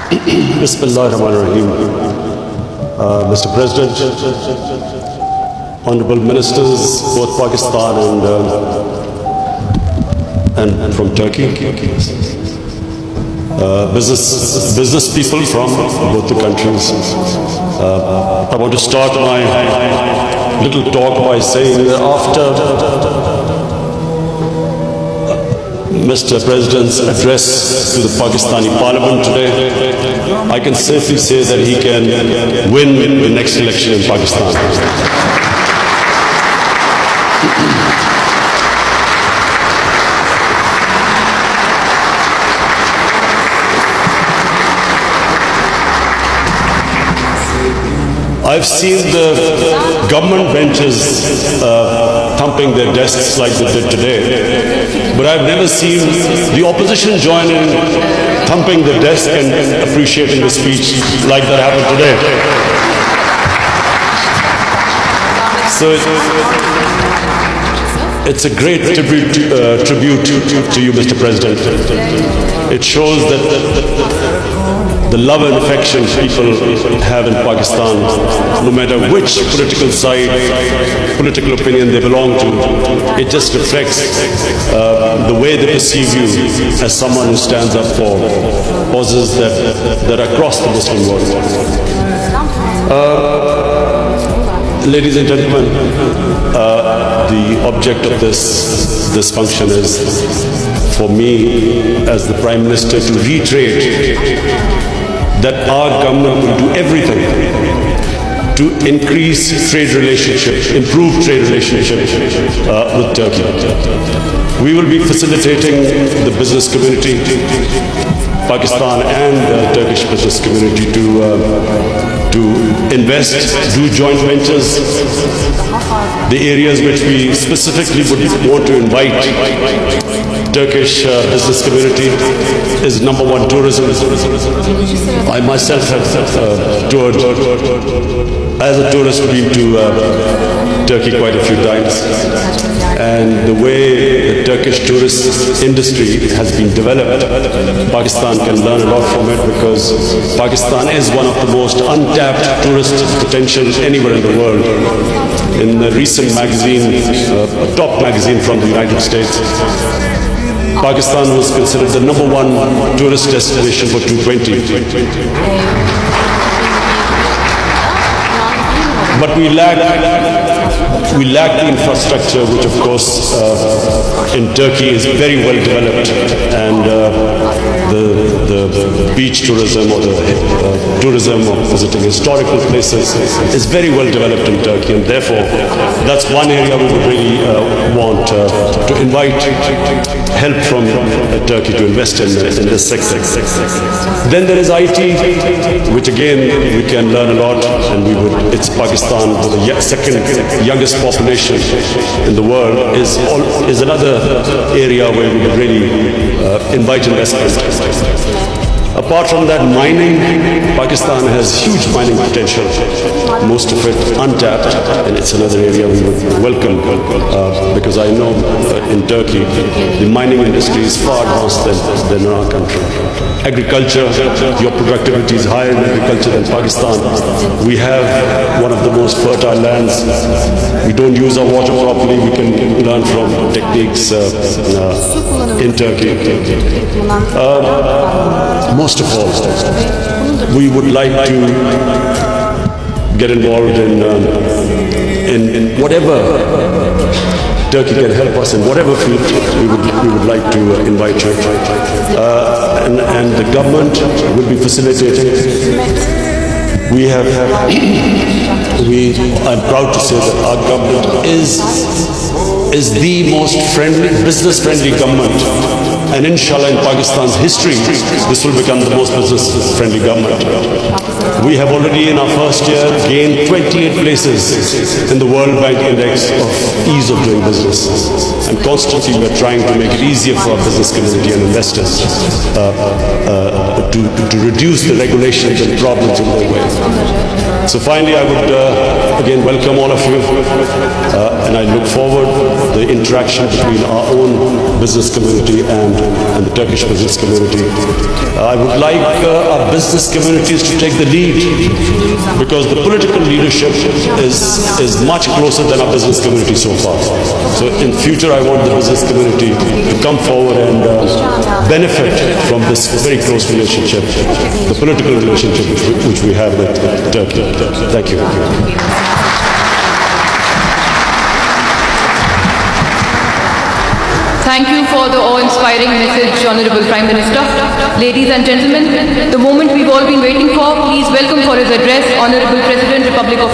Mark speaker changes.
Speaker 1: Bismillahirrahmanirrahim. Mr. President, Honorable Ministers, both Pakistan and from Turkey, business people from both the countries. I want to start my little talk by saying that after Mr. President's address to the Pakistani Parliament today, I can safely say that he can win the next election in Pakistan. I've seen the government benches thumping their desks like they did today, but I've never seen the opposition join in thumping the desk and appreciating the speech like that happened today. So it's a great tribute to you, Mr. President. It shows that the love and affection people have in Pakistan, no matter which political side, political opinion they belong to, it just reflects the way they perceive you as someone who stands up for causes that are across the Muslim world. Ladies and gentlemen, the object of this function is for me as the Prime Minister to reiterate that our government will do everything to increase trade relationships, improve trade relationships with Turkey. We will be facilitating the business community, Pakistan and the Turkish business community to invest, do joint ventures. The areas which we specifically would want to invite Turkish business community is number one, tourism. I myself have toured as a tourist, been to Turkey quite a few times, and the way the Turkish tourist industry has been developed, Pakistan can learn a lot from it, because Pakistan is one of the most untapped tourist potentials anywhere in the world. In a recent magazine, a top magazine from the United States, Pakistan was considered the number one tourist destination for 2020. But we lack the infrastructure, which of course in Turkey is very well developed, and the beach tourism or the tourism of visiting historical places is very well developed in Turkey, and therefore that's one area we would really want to invite help from Turkey to invest in this sector. Then there is IT, which again we can learn a lot, and it's Pakistan with the second youngest population in the world is another area where we would really invite investment. Apart from that, mining, Pakistan has huge mining potential, most of it untapped, and it's another area we would welcome, because I know in Turkey the mining industry is far advanced than in our country. Agriculture, your productivity is higher in agriculture than Pakistan. We have one of the most fertile lands. We don't use our water properly. We can learn from techniques in Turkey. Most of all, we would like to get involved in whatever Turkey can help us in, whatever field we would like to invite you. And the government will be facilitating. I'm proud to say that our government is the most business-friendly government. And inshallah, in Pakistan's history, this will become the most business-friendly government. We have already in our first year gained 28 places in the World Bank Index of ease of doing business. And constantly we're trying to make it easier for our business community and investors to reduce the regulations and problems in their way. So finally, I would again welcome all of you, and I look forward to the interaction between our own business community and and the Turkish business community. I would like our business communities to take the lead, because the political leadership is much closer than our business community so far. So in future, I want the business community to come forward and benefit from this very close relationship, the political relationship which we have with Turkey. Thank you.
Speaker 2: Thank you for the awe-inspiring message, Honorable Prime Minister. Ladies and gentlemen, the moment we've all been waiting for, please welcome for his address, Honorable President, Republic of